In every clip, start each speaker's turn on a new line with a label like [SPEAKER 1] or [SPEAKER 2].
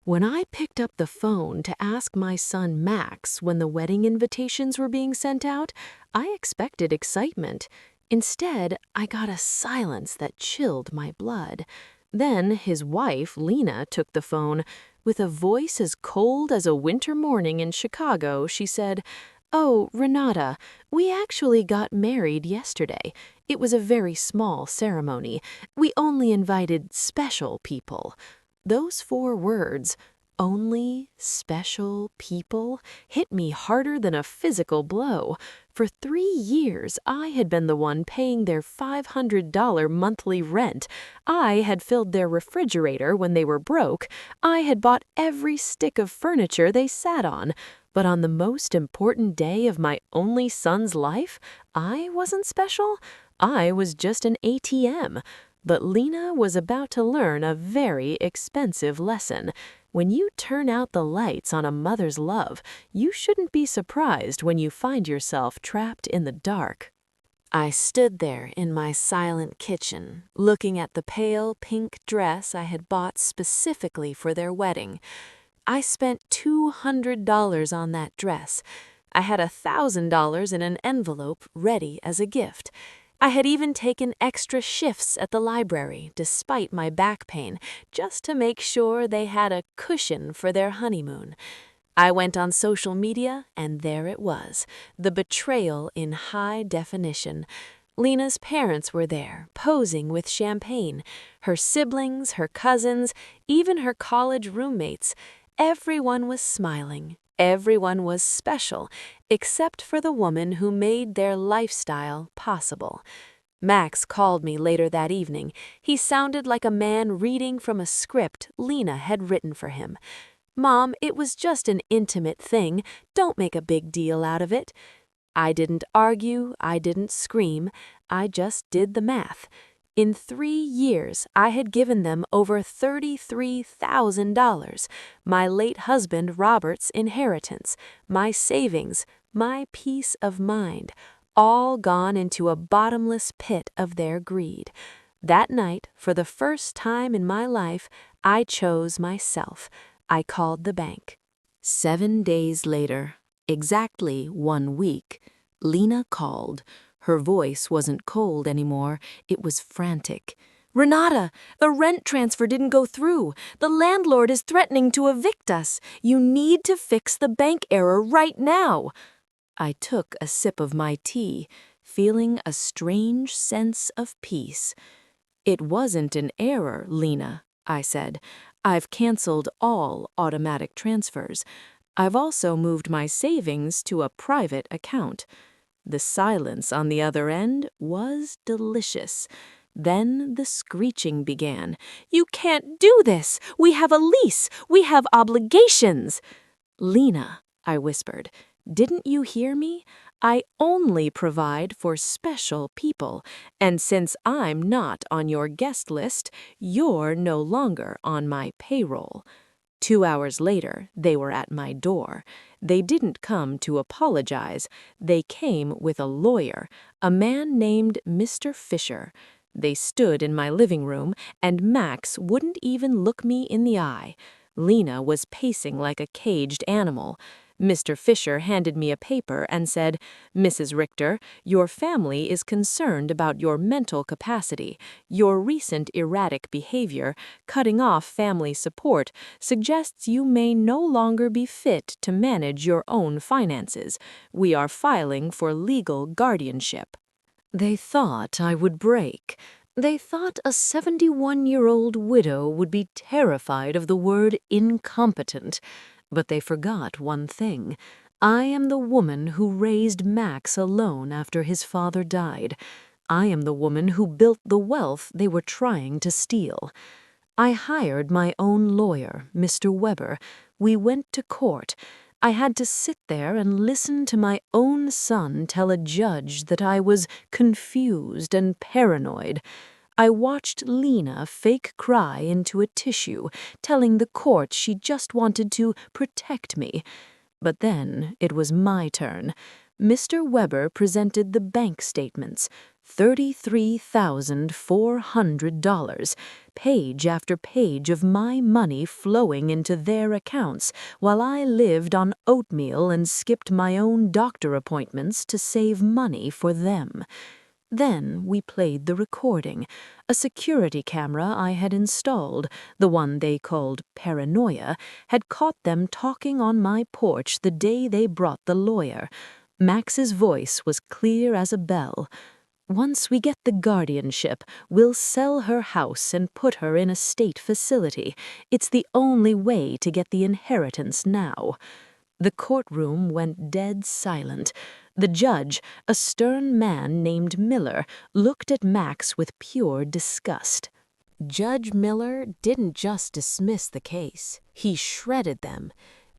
[SPEAKER 1] When I picked up the phone to ask my son Max when the wedding invitations were being sent out, I expected excitement. Instead, I got a silence that chilled my blood. Then his wife, Lena, took the phone. With a voice as cold as a winter morning in Chicago, she said, "Oh, Renata, we actually got married yesterday. It was a very small ceremony. We only invited special people." Those 4 words, "only special people," hit me harder than a physical blow. For 3 years, I had been the one paying their $500 monthly rent. I had filled their refrigerator when they were broke. I had bought every stick of furniture they sat on. But on the most important day of my only son's life, I wasn't special. I was just an ATM. But Lena was about to learn a very expensive lesson. When you turn out the lights on a mother's love, you shouldn't be surprised when you find yourself trapped in the dark. I stood there in my silent kitchen, looking at the pale pink dress I had bought specifically for their wedding. I spent $200 on that dress. I had $1,000 in an envelope ready as a gift. I had even taken extra shifts at the library, despite my back pain, just to make sure they had a cushion for their honeymoon. I went on social media, and there it was, the betrayal in high definition. Lena's parents were there, posing with champagne. Her siblings, her cousins, even her college roommates. Everyone was smiling. Everyone was special, except for the woman who made their lifestyle possible. Max called me later that evening. He sounded like a man reading from a script Lena had written for him. "Mom, it was just an intimate thing. Don't make a big deal out of it." I didn't argue, I didn't scream, I just did the math. In 3 years, I had given them over $33,000, my late husband Robert's inheritance, my savings, my peace of mind, all gone into a bottomless pit of their greed. That night, for the first time in my life, I chose myself. I called the bank. 7 days later, exactly 1 week, Lena called. Her voice wasn't cold anymore, it was frantic. "Renata, the rent transfer didn't go through. The landlord is threatening to evict us. You need to fix the bank error right now." I took a sip of my tea, feeling a strange sense of peace. "It wasn't an error, Lena," I said. "I've canceled all automatic transfers. I've also moved my savings to a private account." The silence on the other end was delicious. Then the screeching began. "You can't do this! We have a lease! We have obligations!" "Lena," I whispered, "didn't you hear me? I only provide for special people, and since I'm not on your guest list, you're no longer on my payroll." 2 hours later, they were at my door. They didn't come to apologize. They came with a lawyer, a man named Mr. Fisher. They stood in my living room, and Max wouldn't even look me in the eye. Lena was pacing like a caged animal. Mr. Fisher handed me a paper and said, "Mrs. Richter, your family is concerned about your mental capacity. Your recent erratic behavior, cutting off family support, suggests you may no longer be fit to manage your own finances. We are filing for legal guardianship." They thought I would break. They thought a 71-year-old widow would be terrified of the word incompetent. But they forgot one thing. I am the woman who raised Max alone after his father died. I am the woman who built the wealth they were trying to steal. I hired my own lawyer, Mr. Weber. We went to court. I had to sit there and listen to my own son tell a judge that I was confused and paranoid. I watched Lena fake cry into a tissue, telling the court she just wanted to protect me. But then it was my turn. Mr. Weber presented the bank statements, $33,400, page after page of my money flowing into their accounts, while I lived on oatmeal and skipped my own doctor appointments to save money for them. Then we played the recording. A security camera I had installed, the one they called Paranoia, had caught them talking on my porch the day they brought the lawyer. Max's voice was clear as a bell. "Once we get the guardianship, we'll sell her house and put her in a state facility. It's the only way to get the inheritance now." The courtroom went dead silent. The judge, a stern man named Miller, looked at Max with pure disgust. Judge Miller didn't just dismiss the case, he shredded them.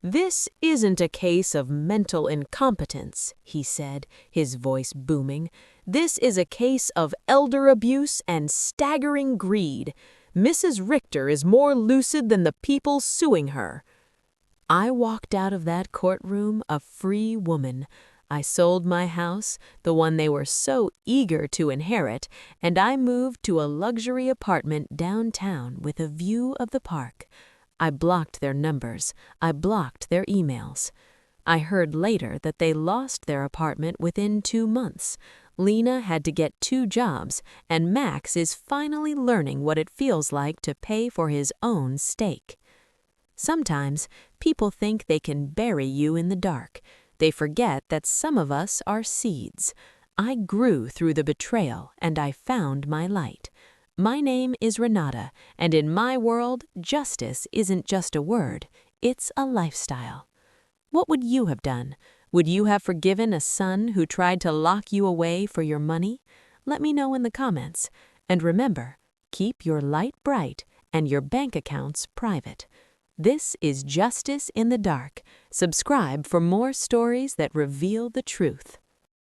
[SPEAKER 1] "This isn't a case of mental incompetence," he said, his voice booming. "This is a case of elder abuse and staggering greed. Mrs. Richter is more lucid than the people suing her." I walked out of that courtroom a free woman. I sold my house, the one they were so eager to inherit, and I moved to a luxury apartment downtown with a view of the park. I blocked their numbers. I blocked their emails. I heard later that they lost their apartment within 2 months. Lena had to get 2 jobs, and Max is finally learning what it feels like to pay for his own steak. Sometimes people think they can bury you in the dark. They forget that some of us are seeds. I grew through the betrayal, and I found my light. My name is Renata, and in my world, justice isn't just a word, it's a lifestyle. What would you have done? Would you have forgiven a son who tried to lock you away for your money? Let me know in the comments. And remember, keep your light bright and your bank accounts private. This is Justice in the Dark. Subscribe for more stories that reveal the truth.